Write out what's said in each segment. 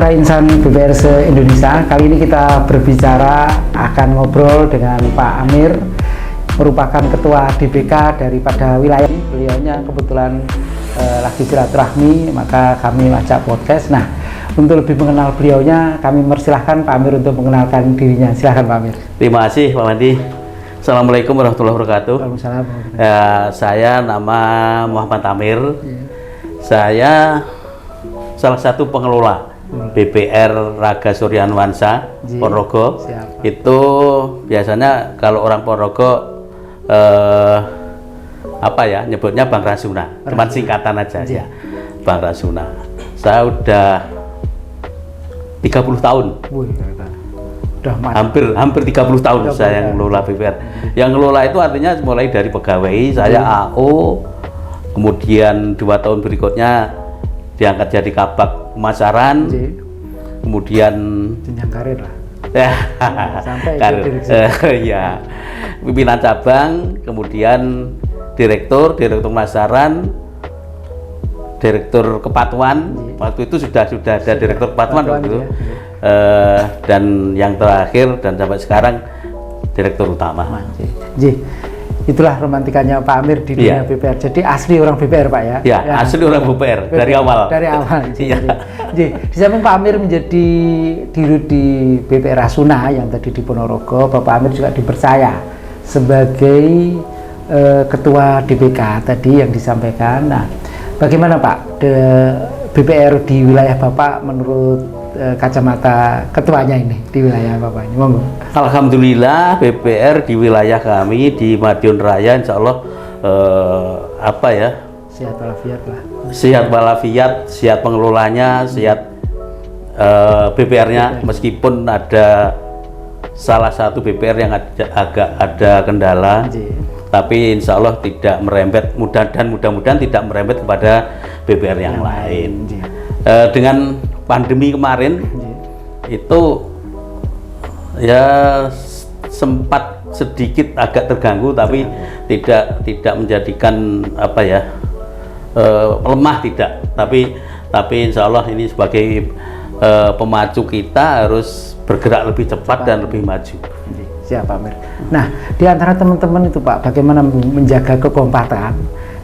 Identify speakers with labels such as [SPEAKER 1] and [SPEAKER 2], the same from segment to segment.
[SPEAKER 1] para insan BPR se-Indonesia. Kali ini kita berbicara akan ngobrol dengan Pak Amir, merupakan ketua DBK daripada wilayah ini. Beliaunya kebetulan lagi silaturahmi, maka kami ajak podcast. Nah, untuk lebih mengenal beliaunya, kami mempersilahkan Pak Amir untuk mengenalkan dirinya. Silahkan Pak Amir.
[SPEAKER 2] Terima kasih Pak Mandi. Assalamualaikum warahmatullahi wabarakatuh.
[SPEAKER 1] Waalaikumsalam.
[SPEAKER 2] Saya nama Muhammad Amir. Saya salah satu pengelola BPR Raga Surya Nuansa Ponorogo. Itu biasanya kalau orang Ponorogo nyebutnya Bang Rasuna, cuman singkatan aja ya, Bang Rasuna. Saya udah 30 tahun. Hampir 30 tahun saya yang ngelola BPR. Yang ngelola itu artinya mulai dari pegawai saya AO, kemudian 2 tahun berikutnya diangkat jadi kabak pemasaran, kemudian
[SPEAKER 1] jenjang karir lah.
[SPEAKER 2] Sampai ya, pimpinan cabang, kemudian direktur pemasaran, direktur kepatuan. Waktu itu sudah ada direktur kepatuan waktu itu. Dan yang terakhir dan sampai sekarang direktur utama.
[SPEAKER 1] Itulah romantikanya Pak Amir di dunia BPR. Jadi asli orang BPR Pak ya?
[SPEAKER 2] Ya, asli orang BPR dari awal.
[SPEAKER 1] Dari awal. Di samping Pak Amir menjadi dirut di BPR Rasuna yang tadi di Ponorogo, Bapak Amir juga dipercaya sebagai ketua DBK tadi yang disampaikan. Nah, bagaimana Pak BPR di wilayah Bapak menurut kacamata ketuanya ini di wilayah Bapak ini? Monggo.
[SPEAKER 2] Alhamdulillah BPR di wilayah kami di Madiun Raya insya Allah
[SPEAKER 1] sehat walafiat lah.
[SPEAKER 2] Sehat walafiat, sehat pengelolanya, sehat BPR-nya, meskipun ada salah satu BPR yang agak ada kendala, tapi insya Allah tidak merembet, mudah-mudahan tidak merembet kepada BPR yang lain. Dengan pandemi kemarin itu ya sempat sedikit agak terganggu, tapi tidak menjadikan lemah, tidak, tapi insya Allah ini sebagai pemacu kita harus bergerak lebih cepat dan lebih maju.
[SPEAKER 1] Siap Pak Amir. Nah, di antara teman-teman itu Pak, bagaimana menjaga kekompakan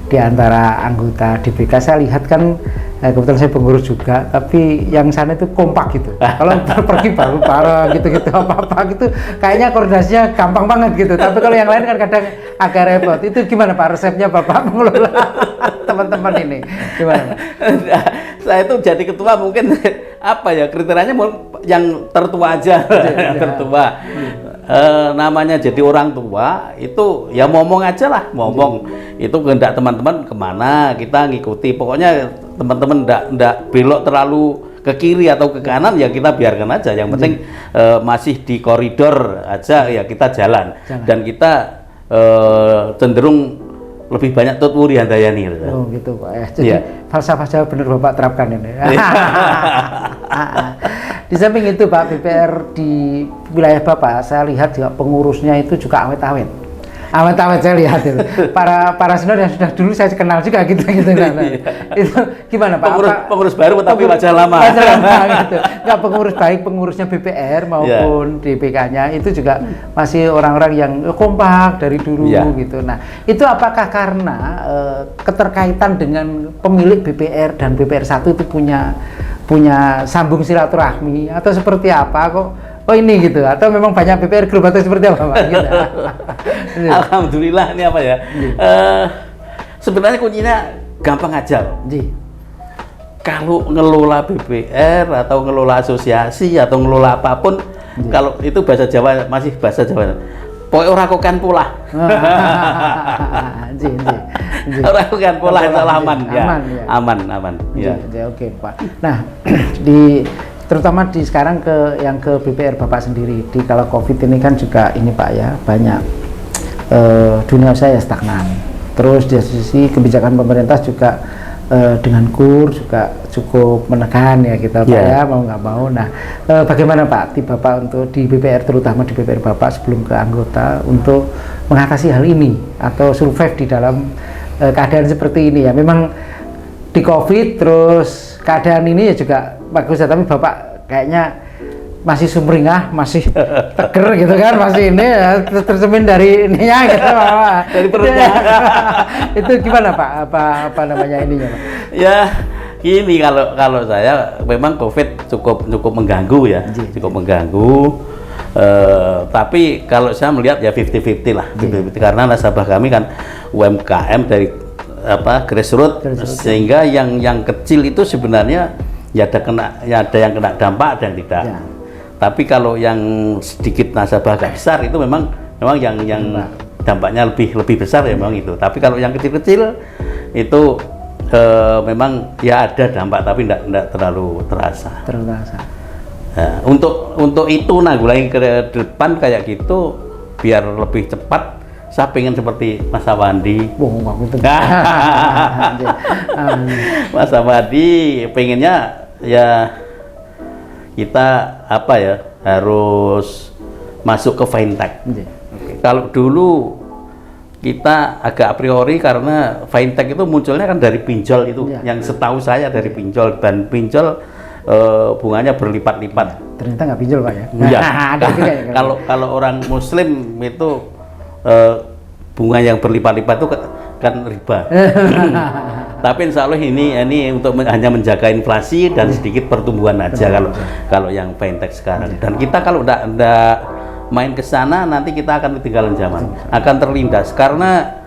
[SPEAKER 1] di antara anggota DBK? Saya lihat kan kebetulan saya pengurus juga, tapi yang sana itu kompak gitu. Kalau pergi bareng gitu-gitu apa-apa gitu, kayaknya koordinasinya gampang banget gitu. Tapi kalau yang lain kan kadang agak repot. Itu gimana Pak resepnya Bapak mengelola teman-teman ini? Gimana?
[SPEAKER 2] Saya itu jadi ketua mungkin kriterianya yang tertua aja, tertua. Namanya jadi orang tua itu ya ngomong aja lah, itu kehendak teman-teman kemana kita ngikuti, pokoknya teman-teman ndak belok terlalu ke kiri atau ke kanan ya kita biarkan aja, yang penting masih di koridor aja ya kita jalan. Dan kita cenderung lebih banyak tutwuri handayani.
[SPEAKER 1] Oh gitu Pak. Jadi falsafah Jawa bener Bapak terapkan ini. Di samping itu Pak, BPR di wilayah Bapak saya lihat juga pengurusnya itu juga awet-awet saya lihat itu. Para senior yang sudah dulu saya kenal juga gitu. Itu gimana Pak?
[SPEAKER 2] Pengurus baru tapi wajah lama.
[SPEAKER 1] Gitu. Enggak, pengurus baik, pengurusnya BPR maupun DBK-nya itu juga masih orang-orang yang kompak dari dulu gitu. Nah, itu apakah karena keterkaitan dengan pemilik BPR dan BPR 1 itu punya sambung silaturahmi atau seperti apa kok? Oh ini gitu, atau memang banyak BPR grup atau seperti apa Pak? Gitu.
[SPEAKER 2] Alhamdulillah ini sebenarnya kuncinya gampang aja. Kalau ngelola BPR atau ngelola asosiasi atau ngelola apapun, kalau itu bahasa Jawa masih bahasa Jawa. Pokoknya orang kokan pola. Orang kokan pola itu aman.
[SPEAKER 1] Oke Pak. Nah terutama sekarang ke BPR Bapak sendiri di kala COVID ini kan juga ini Pak ya, banyak dunia usaha stagnan. Terus di sisi kebijakan pemerintah juga dengan KUR juga cukup menekan ya kita Pak ya, mau nggak mau. Nah, bagaimana Pak Bapak untuk di BPR, terutama di BPR Bapak sebelum ke anggota, untuk mengatasi hal ini atau survive di dalam keadaan seperti ini ya? Memang di COVID terus keadaan ini ya juga bagus ya, tapi Bapak kayaknya masih sumringah, masih teger gitu kan, masih ini ya, tercermin dari ininya gitu Pak.
[SPEAKER 2] Dari perutnya.
[SPEAKER 1] Itu gimana Pak? Apa namanya ininya Pak?
[SPEAKER 2] Ya, ini kalau saya memang COVID cukup mengganggu ya, cukup mengganggu. Tapi kalau saya melihat ya 50-50 lah, 50-50. Karena nasabah kami kan UMKM dari grassroots, sehingga yang kecil itu sebenarnya ya ada yang kena dampak, ada yang tidak. Ya. Tapi kalau yang sedikit nasabah agak besar itu memang yang dampaknya lebih besar ya memang itu. Tapi kalau yang kecil-kecil itu memang ya ada dampak tapi tidak terlalu terasa. Nah, untuk itu nanggulangi ke depan kayak gitu biar lebih cepat. Saya pengen seperti Mas Awandi. Mas Awandi pengennya ya kita harus masuk ke fintech. Kalau dulu kita agak a priori karena fintech itu munculnya kan dari pinjol itu, yang setahu saya dari pinjol, dan pinjol bunganya berlipat-lipat.
[SPEAKER 1] Ternyata nggak pinjol Pak ya?
[SPEAKER 2] Iya. Kalau orang Muslim itu bunga yang berlipat-lipat itu kan riba. Tapi insya Allah ini untuk hanya menjaga inflasi dan sedikit pertumbuhan aja kalau yang fintech sekarang. Dan kita kalau tidak main ke sana nanti kita akan ketinggalan zaman, akan terlindas karena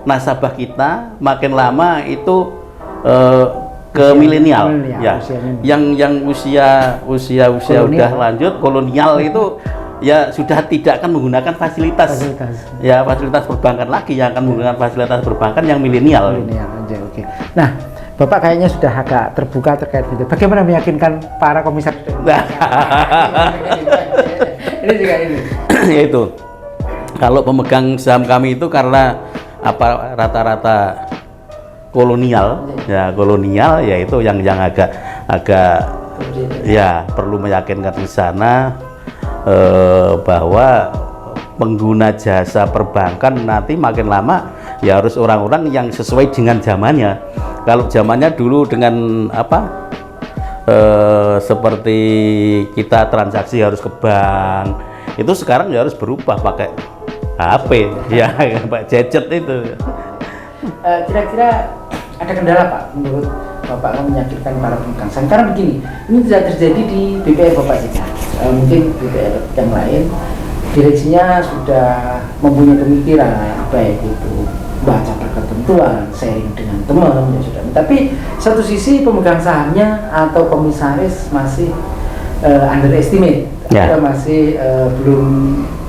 [SPEAKER 2] nasabah kita makin lama itu ke milenial ya, yang usia udah lanjut kolonial itu ya sudah tidak akan menggunakan fasilitas perbankan lagi, yang akan menggunakan fasilitas perbankan yang milenial.
[SPEAKER 1] Oke. Nah, Bapak kayaknya sudah agak terbuka terkait itu. Bagaimana meyakinkan para komisaris? Ini juga ini. Yaitu
[SPEAKER 2] kalau pemegang saham kami itu karena rata-rata kolonial yaitu yang agak ya perlu meyakinkan di sana bahwa pengguna jasa perbankan nanti makin lama ya harus orang-orang yang sesuai dengan zamannya. Kalau zamannya dulu dengan seperti kita transaksi harus ke bank, itu sekarang ya harus berubah pakai HP ya, Pak gadget itu.
[SPEAKER 1] Kira-kira ada kendala Pak menurut Bapak meyakinkan para pemegang saham? Karena begini, ini tidak terjadi di BPR Bapak saja. Mungkin BPR yang lain direksinya sudah mempunyai pemikiran baik itu baca ketentuan, sharing dengan teman ya sudah. Tapi satu sisi pemegang sahamnya atau komisaris masih underestimate, atau masih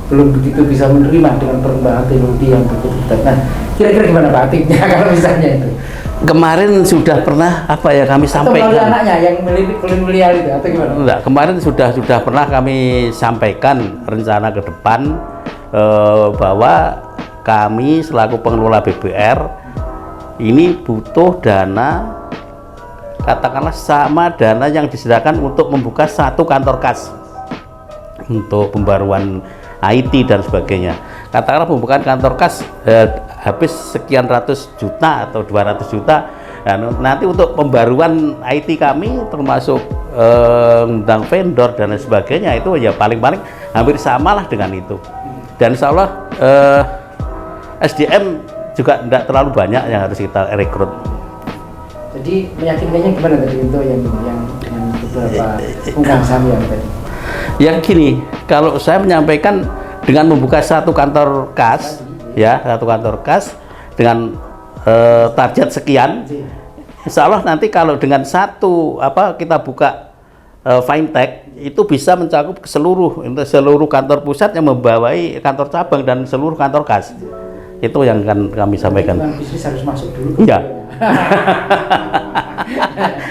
[SPEAKER 1] belum begitu bisa menerima dengan perkembangan teknologi yang begitu. Nah, kira-kira gimana Pak tipnya kalau misalnya itu?
[SPEAKER 2] Kemarin sudah pernah kami sampaikan.
[SPEAKER 1] Atau anaknya yang milenial itu atau gimana?
[SPEAKER 2] Enggak, kemarin sudah pernah kami sampaikan rencana ke depan bahwa kami selaku pengelola BBR ini butuh dana, katakanlah sama dana yang disediakan untuk membuka satu kantor kas untuk pembaruan IT dan sebagainya. Katakanlah pembukaan kantor kas habis sekian ratus juta atau 200 juta. Nah, nanti untuk pembaruan IT kami termasuk undang vendor dan sebagainya itu ya paling-paling hampir samalah dengan itu. Dan insya Allah SDM juga tidak terlalu banyak yang harus kita rekrut.
[SPEAKER 1] Jadi meyakinkannya gimana tadi untuk yang dengan beberapa pemegang saham yang tadi?
[SPEAKER 2] Yang gini, kalau saya menyampaikan dengan membuka satu kantor kas, satu kantor kas dengan target sekian, insya Allah nanti kalau dengan kita buka fintech itu bisa mencakup ke seluruh kantor pusat yang membawai kantor cabang dan seluruh kantor kas. Itu yang kan kami sampaikan.
[SPEAKER 1] Bisnis harus masuk dulu.
[SPEAKER 2] Iya.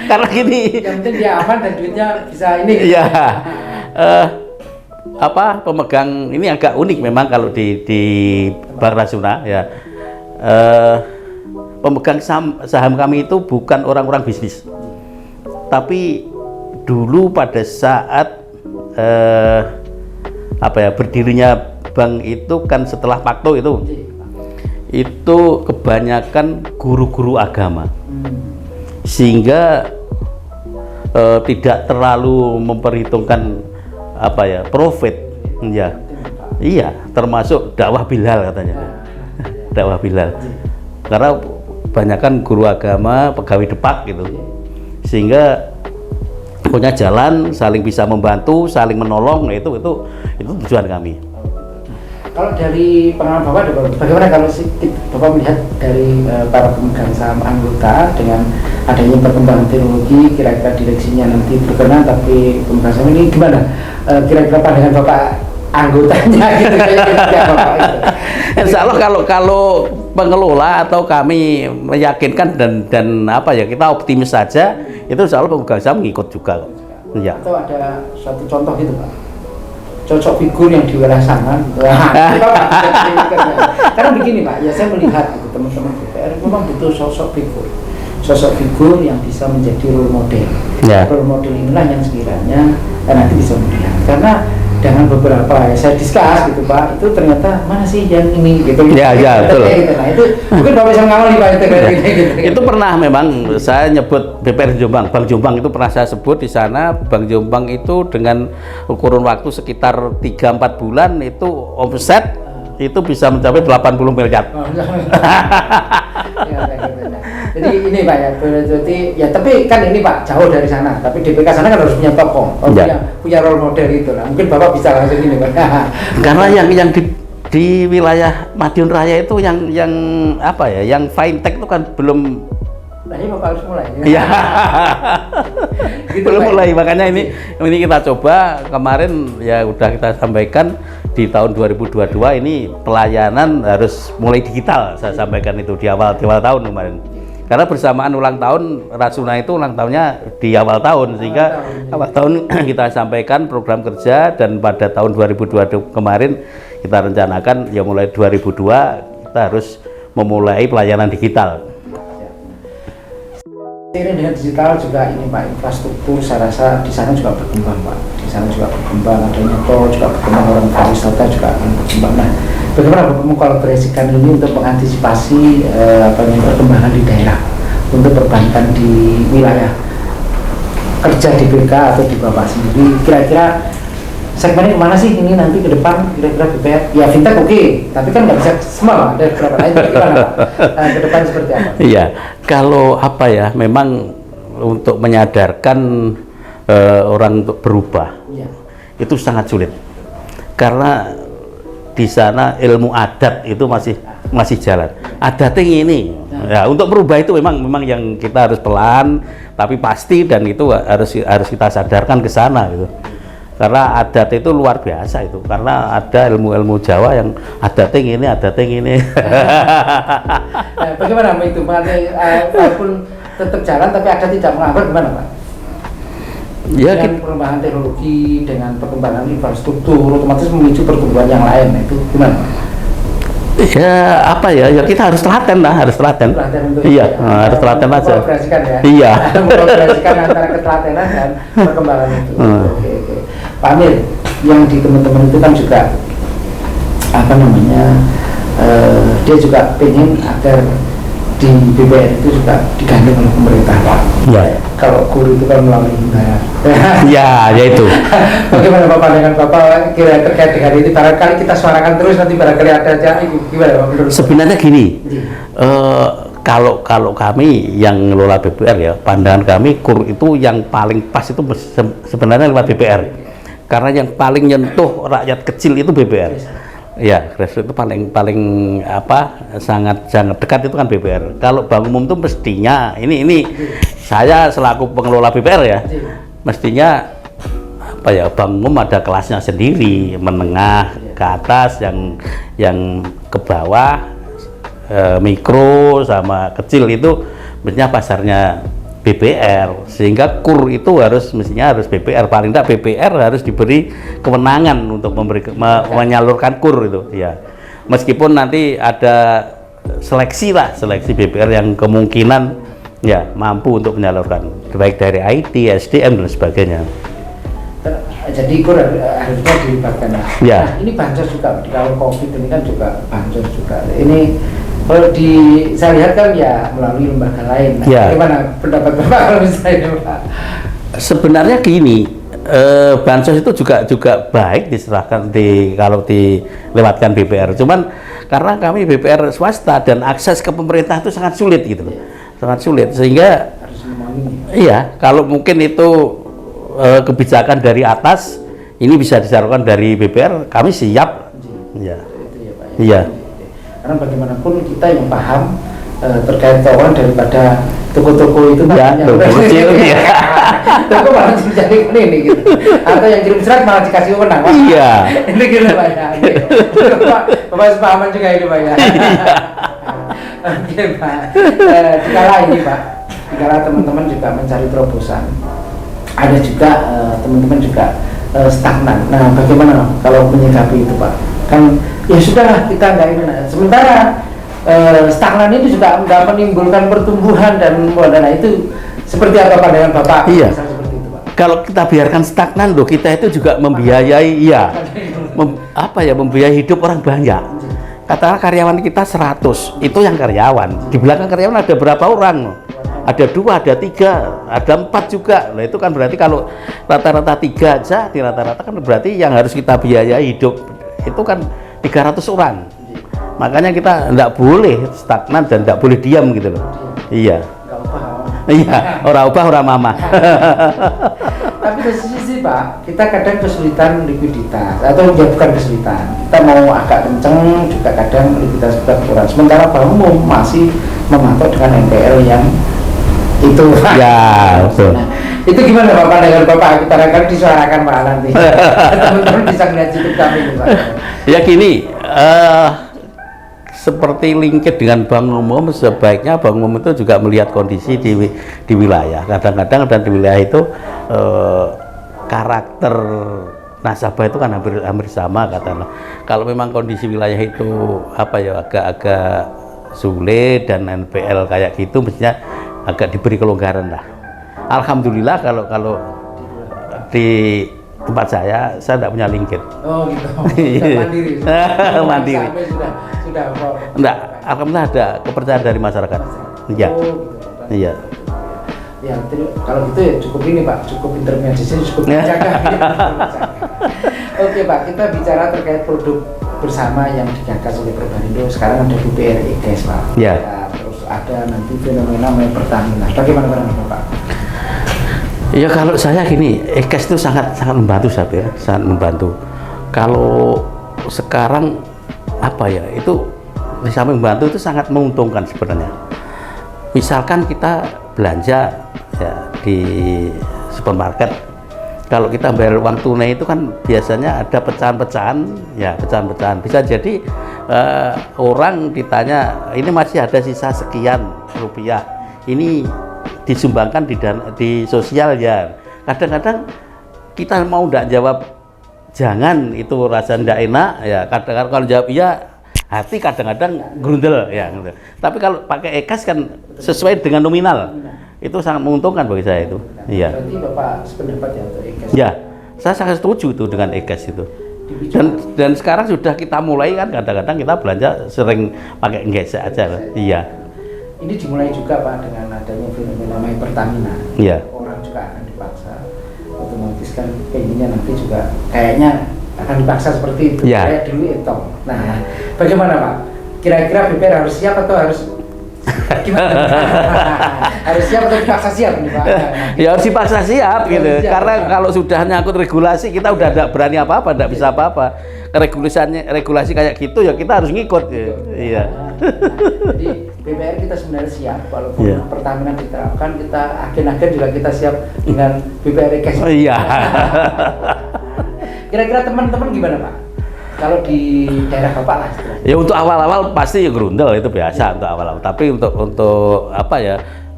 [SPEAKER 2] Karena gini.
[SPEAKER 1] Yang penting dia aman dan duitnya bisa ini.
[SPEAKER 2] Iya. Pemegang ini agak unik memang kalau di Bank Rasuna ya. Pemegang saham kami itu bukan orang-orang bisnis. Tapi dulu pada saat berdirinya bank itu kan setelah Pakto itu kebanyakan guru-guru agama, sehingga tidak terlalu memperhitungkan apa ya, profit, ya. Iya, termasuk dakwah Bilal katanya. Dakwah Bilal. Karena kebanyakan guru agama, pegawai Depak gitu. Sehingga punya jalan, saling bisa membantu, saling menolong, itu tujuan kami.
[SPEAKER 1] Kalau dari pengalaman Bapak, bagaimana kalau Bapak melihat dari para pemegang saham anggota dengan adanya perkembangan teknologi, kira-kira direksinya nanti berkenan, tapi pemegang saham ini gimana? Kira-kira pandangan Bapak anggotanya gitu, Bapak, gitu.
[SPEAKER 2] Insya Allah kalau pengelola atau kami meyakinkan dan apa ya, kita optimis saja, itu insya Allah pemegang saham ngikut juga. Ya.
[SPEAKER 1] Atau ada suatu contoh gitu Pak, cocok figur yang di wilayah sana. Karena begini Pak, ya saya melihat gitu, teman-teman DPR memang butuh sosok figur yang bisa menjadi role model.
[SPEAKER 2] Ya.
[SPEAKER 1] Role model inilah yang sekiranya nanti bisa melihat. Karena dengan beberapa saya diskus gitu Pak, itu ternyata mana sih yang ini gitu.
[SPEAKER 2] Ya, betul.
[SPEAKER 1] Gitu. Nah itu mungkin Bapak bisa mengawali Pak itu.
[SPEAKER 2] Ya.
[SPEAKER 1] Gitu.
[SPEAKER 2] Itu pernah memang saya nyebut BPR Jombang, Bank Jombang itu pernah saya sebut di sana. Bank Jombang itu dengan kurun waktu sekitar 3-4 bulan itu omset itu bisa mencapai 80 miliar.
[SPEAKER 1] Jadi ini Pak ya, berarti ya, tapi kan ini Pak jauh dari sana, tapi DPK sana kan harus punya tokoh, punya role model itu lah. Mungkin Bapak bisa langsung ini Pak.
[SPEAKER 2] Karena yang di wilayah Madiun Raya itu yang apa ya, yang fintech itu kan belum.
[SPEAKER 1] Nah ini Bapak harus mulai.
[SPEAKER 2] Iya.
[SPEAKER 1] Gitu,
[SPEAKER 2] belum
[SPEAKER 1] Pak.
[SPEAKER 2] mulai, makanya ini kita coba kemarin ya udah kita sampaikan di tahun 2022 ini pelayanan harus mulai digital, saya sampaikan itu di awal tahun kemarin. Karena bersamaan ulang tahun Rasuna itu ulang tahunnya di awal tahun, sehingga awal tahun kita sampaikan program kerja, dan pada tahun 2022 kemarin kita rencanakan ya mulai 2002 kita harus memulai pelayanan digital.
[SPEAKER 1] Ini dengan digital juga ini Pak, infrastruktur saya rasa di sana juga berkembang Pak. Di sana juga berkembang, adanya tol juga berkembang, orang pariwisata juga akan berkembang. Nah, bagaimana Bapak mengkolaborasikan ini untuk mengantisipasi perkembangan di daerah untuk perbankan di wilayah kerja di BK atau di Bapak sendiri? Kira-kira segmennya kemana sih ini nanti ke depan, kira-kira BPR? Ya fintech oke, tapi kan nggak bisa semua, ada beberapa lain. Gimana Pak? Ke depan seperti apa?
[SPEAKER 2] Iya, kalau apa ya, memang untuk menyadarkan orang untuk berubah itu sangat sulit, karena di sana ilmu adat itu masih jalan. Adatnya ini, ya untuk berubah itu memang yang kita harus pelan, tapi pasti, dan itu harus kita sadarkan ke sana gitu. Karena adat itu luar biasa itu, karena ada ilmu Jawa yang adatnya ini.
[SPEAKER 1] Bagaimana itu Pak? Walaupun tetap jalan tapi ada tidak menghambat, gimana Pak?
[SPEAKER 2] Ya,
[SPEAKER 1] dengan perkembangan teknologi, dengan perkembangan infrastruktur, otomatis memicu pertumbuhan yang lain, itu gimana Pak?
[SPEAKER 2] Ya apa ya, kita harus telaten lah, harus telaten. Iya, harus telaten aja.
[SPEAKER 1] Mengkolaborasikan ya.
[SPEAKER 2] Iya.
[SPEAKER 1] Mengkolaborasikan antara ketelatenan dan perkembangan itu. Oke. Pak Amir, yang di teman-teman itu kan juga apa namanya, dia juga pengen agar di BPR itu juga digandeng oleh pemerintah Pak.
[SPEAKER 2] Ya.
[SPEAKER 1] Kalau guru itu kan melalui himbaran.
[SPEAKER 2] Ya itu.
[SPEAKER 1] Bagaimana Bapak dengan Bapak kira terkait dengan ini? Barangkali kita suarakan terus, nanti barangkali ada aja. Gimana Pak menurut?
[SPEAKER 2] Sebenarnya gini, kalau kami yang ngelola BPR ya, pandangan kami kur itu yang paling pas itu sebenarnya lewat BPR. Karena yang paling nyentuh rakyat kecil itu BPR. Ya, grassroots itu paling apa, sangat dekat itu kan BPR. Kalau bank umum itu mestinya ini saya selaku pengelola BPR ya, mestinya apa ya, bank umum ada kelasnya sendiri, menengah ke atas, yang ke bawah, mikro sama kecil itu mestinya pasarnya BPR, sehingga kur itu mestinya harus BPR, paling tidak BPR harus diberi kewenangan untuk menyalurkan kur itu ya, meskipun nanti ada seleksi BPR yang kemungkinan ya mampu untuk menyalurkan, baik dari IT, SDM dan sebagainya.
[SPEAKER 1] Jadi kur harusnya dilibatkan.
[SPEAKER 2] Ya.
[SPEAKER 1] Nah, ini bansos juga, di awal COVID ini kan juga bansos juga. Ini kalau saya lihat kan ya melalui lembaga lain. Nah,
[SPEAKER 2] ya.
[SPEAKER 1] Bagaimana pendapat Bapak kalau misalnya Pak?
[SPEAKER 2] Sebenarnya gini, bansos itu juga baik diserahkan kalau dilewatkan BPR. Cuman karena kami BPR swasta dan akses ke pemerintah itu sangat sulit gitu loh, sangat sulit sehingga iya kalau mungkin itu kebijakan dari atas ini bisa disalurkan dari BPR, kami siap. Iya. Iya.
[SPEAKER 1] Karena bagaimanapun kita yang paham terkait keuangan daripada toko-toko itu
[SPEAKER 2] ya, toko kecil ya.
[SPEAKER 1] Toko malah jadi ini gitu. Atau yang kirim surat malah dikasih wewenang.
[SPEAKER 2] Iya.
[SPEAKER 1] Ini gitu Pak ya. Bapak sepahaman juga ini Pak ya. Oke Pak. Dikala ini Pak, dikala teman-teman juga mencari terobosan, ada juga teman-teman juga stagnan. Nah, bagaimana kalau menyikapi itu Pak? Kan ya sudahlah kita nggak ini. Sementara stagnan itu juga nggak menimbulkan pertumbuhan dan nah itu seperti apa pandangan Bapak?
[SPEAKER 2] Iya.
[SPEAKER 1] Seperti itu, Pak.
[SPEAKER 2] Kalau kita biarkan stagnan loh, kita itu juga membiayai membiayai hidup orang banyak. Katakanlah karyawan kita 100, itu yang karyawan. Di belakang karyawan ada berapa orang? Ada 2, ada 3, ada 4 juga. Nah itu kan berarti kalau rata-rata 3 aja, di rata-rata kan berarti yang harus kita biayai hidup itu kan 300 orang. Makanya kita tidak boleh stagnan dan tidak boleh diam gitu loh. Iya. Iya, orang ubah orang mama.
[SPEAKER 1] Tapi di sisi Pak, kita kadang kesulitan likuiditas atau ya bukan kesulitan. Kita mau agak kenceng juga kadang likuiditas kita kurang. Sementara Bank Umum masih mematok dengan NPL yang itu Pak.
[SPEAKER 2] Ya, betul.
[SPEAKER 1] Nah, itu gimana Pak pandangan Bapak? Kita akan disuarakan Pak nanti. Teman-teman bisa melihat YouTube kami Pak.
[SPEAKER 2] Ya gini, seperti linkit dengan Bank Umum, sebaiknya Bank Umum itu juga melihat kondisi di wilayah. Kadang-kadang dan di wilayah itu karakter nasabah itu kan hampir sama katakanlah. Kalau memang kondisi wilayah itu agak-agak sulit dan NPL kayak gitu, mestinya agak diberi kelonggaran lah. Alhamdulillah kalau di tempat saya tidak punya linkit.
[SPEAKER 1] Oh gitu. Mandiri.
[SPEAKER 2] Mandiri.
[SPEAKER 1] Sudah.
[SPEAKER 2] Enggak, alhamdulillah ada kepercayaan dari masyarakat. Iya.
[SPEAKER 1] Oh, gitu.
[SPEAKER 2] Iya.
[SPEAKER 1] Ya, kalau gitu ya cukup ini Pak, cukup intermediasi, cukup dijaga. Oke Pak, kita bicara terkait produk bersama yang digagas oleh Perbarindo. Sekarang ada BPR e-Cash Pak.
[SPEAKER 2] Iya.
[SPEAKER 1] Ya, terus ada nanti fenomena Pertamina. Bagaimana Pak?
[SPEAKER 2] Ya kalau saya gini, e-Cash itu sangat membantu saya, sangat membantu. Kalau sekarang itu bisa membantu, itu sangat menguntungkan sebenarnya. Misalkan kita belanja ya, di supermarket, kalau kita bayar uang tunai itu kan biasanya ada pecahan-pecahan, ya pecahan-pecahan. Bisa jadi orang ditanya, ini masih ada sisa sekian rupiah, ini disumbangkan di sosial ya. Kadang-kadang kita mau tidak jawab jangan, itu rasa tidak enak ya. Kadang-kadang kalau jawab iya, hati kadang-kadang grundel ya. Gitu. Tapi kalau pakai e-Cash kan sesuai dengan nominal, itu sangat menguntungkan bagi saya itu. Iya.
[SPEAKER 1] Berarti Bapak sependapat ya untuk e-Cash?
[SPEAKER 2] Ya, saya sangat setuju tuh dengan e-Cash itu. Dan sekarang sudah kita mulai kan, kadang-kadang kita belanja sering pakai e-Cash aja. Iya.
[SPEAKER 1] Ini dimulai juga Pak dengan adanya fenomena Pertamina.
[SPEAKER 2] Iya.
[SPEAKER 1] Orang juga akan dipaksa, otomatis kan pengennya nanti juga kayaknya akan dipaksa seperti itu.
[SPEAKER 2] Ya.
[SPEAKER 1] Kayak dulu itu. Nah, bagaimana Pak? Kira-kira BPR harus siap atau harus gimana? Harus siap atau dipaksa siap nih Pak?
[SPEAKER 2] Ya harus dipaksa siap gitu.
[SPEAKER 1] Siap,
[SPEAKER 2] karena
[SPEAKER 1] Pak.
[SPEAKER 2] kalau sudah nyangkut regulasi, kita udah tidak berani apa-apa, tidak bisa apa-apa. Regulasi kayak gitu ya kita harus ngikut. Iya.
[SPEAKER 1] Jadi BPR kita sebenarnya siap, walaupun Pertamina diterapkan, kita agen-agen juga kita siap dengan BPR e-Cash.
[SPEAKER 2] Oh iya.
[SPEAKER 1] Kira-kira teman-teman gimana Pak? Kalau di daerah Bapak lah.
[SPEAKER 2] Ya untuk awal-awal pasti ya gerundel, itu biasa untuk awal-awal. Tapi untuk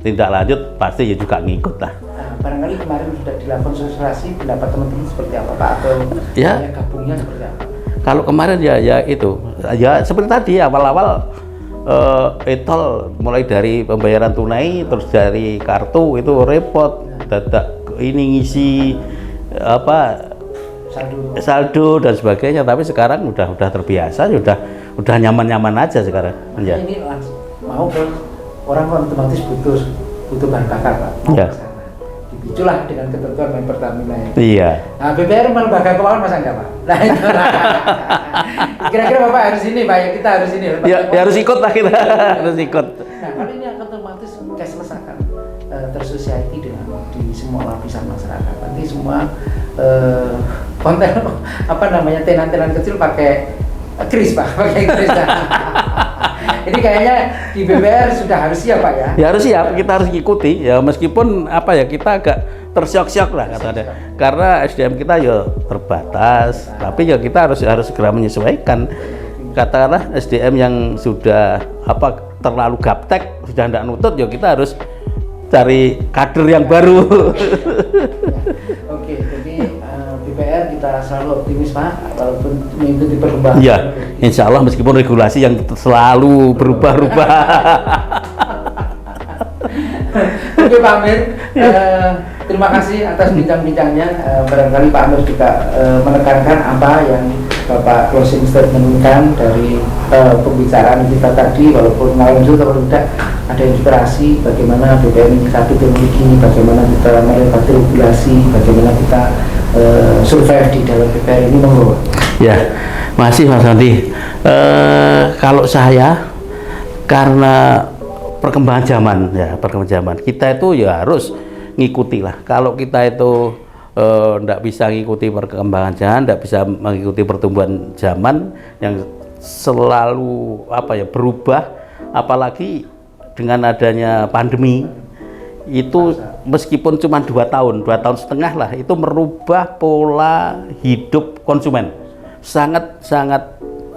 [SPEAKER 2] tindak lanjut pasti ya juga ngikut lah.
[SPEAKER 1] Nah, barangkali kemarin sudah dilakukan sosialisasi, pendapat teman-teman seperti apa Pak? Atau gabungnya seperti apa?
[SPEAKER 2] Kalau kemarin ya itu, ya seperti tadi awal-awal e-tol mulai dari pembayaran tunai, terus dari kartu itu repot, ini ngisi saldo dan sebagainya. Tapi sekarang udah terbiasa, udah nyaman-nyaman aja sekarang. Ya.
[SPEAKER 1] Ini mau ke orang otomatis butuh bahan bakar Pak. Mau
[SPEAKER 2] Ya.
[SPEAKER 1] ke sana. Di dipiculah dengan ketentuan main Pertamina ya.
[SPEAKER 2] Iya.
[SPEAKER 1] Nah, BPR lembaga keuangan masa enggak Pak? Nah, itu lah. Kira-kira Bapak harus ini Pak, ya kita harus ini.
[SPEAKER 2] Ya harus ikut lah kita, harus ikut.
[SPEAKER 1] Nah, kalau ini akan otomatis cashless akan tersosiality dengan di semua lapisan masyarakat. Nanti semua konten apa namanya tenan-tenan kecil pakai kris Pak, pakai kris. Ini kayaknya di BPR sudah harus siap Pak ya?
[SPEAKER 2] Ya harus siap, kita harus ikuti ya meskipun apa ya kita agak tersyok-syok lah katanya. Karena SDM kita ya terbatas, tapi ya kita harus segera menyesuaikan. Katakanlah SDM yang sudah apa terlalu gaptek, sudah tidak nutut ya kita harus cari kader yang baru.
[SPEAKER 1] Oke, jadi BPR kita selalu optimis Pak, walaupun mengikuti perkembangan.
[SPEAKER 2] Ya, insya Allah meskipun regulasi yang selalu berubah-ubah.
[SPEAKER 1] Oke Pak Amir, terima kasih atas bincang-bincangnya. Barangkali Pak Amir juga menekankan apa yang Bapak closing statement-kan dari pembicaraan kita tadi, walaupun ngalor atau tidak, ada inspirasi bagaimana BPR menyikapi teknologi, bagaimana kita melewati regulasi, bagaimana kita survive di dalam BPR ini, monggo.
[SPEAKER 2] Ya, masih Mas Andi. Kalau saya karena perkembangan zaman ya, perkembangan zaman kita itu ya harus ngikuti lah. Kalau kita itu tidak bisa ngikuti perkembangan zaman, tidak bisa mengikuti pertumbuhan zaman yang selalu apa ya berubah, apalagi dengan adanya pandemi itu meskipun cuma 2 tahun setengah lah, itu merubah pola hidup konsumen sangat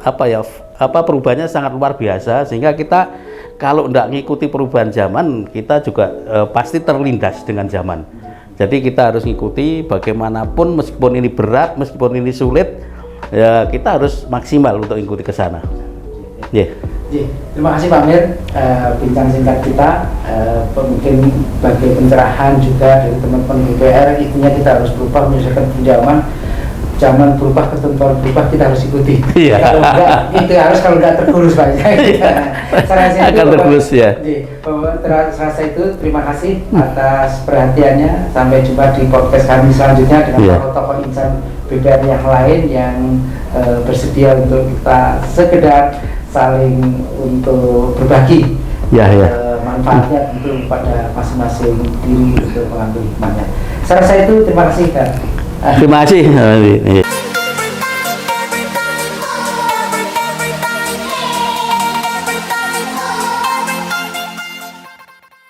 [SPEAKER 2] apa ya perubahannya sangat luar biasa, sehingga kita kalau tidak ngikuti perubahan zaman kita juga pasti terlindas dengan zaman. Jadi kita harus ngikuti bagaimanapun, meskipun ini berat, meskipun ini sulit, ya kita harus maksimal untuk ngikuti ke sana. Yeah.
[SPEAKER 1] Terima kasih Pak Amir, bincang singkat kita, mungkin sebagai pencerahan juga dari teman-teman BPR, intinya kita harus berubah menyesuaikan zaman berubah, ketentuan berubah, kita harus ikuti.
[SPEAKER 2] Iya.
[SPEAKER 1] Kalau enggak, itu harus, kalau enggak tergerus Pak.
[SPEAKER 2] Akan tergerus ya.
[SPEAKER 1] Serasa itu, terima kasih atas perhatiannya. Sampai jumpa di podcast kami selanjutnya dengan tokoh-tokoh insan BPR yang lain yang bersedia untuk kita sekedar saling untuk berbagi manfaatnya tentu pada masing-masing diri untuk mengambil hikmahnya. Serasa itu, terima kasih Kak.
[SPEAKER 2] Terima kasih.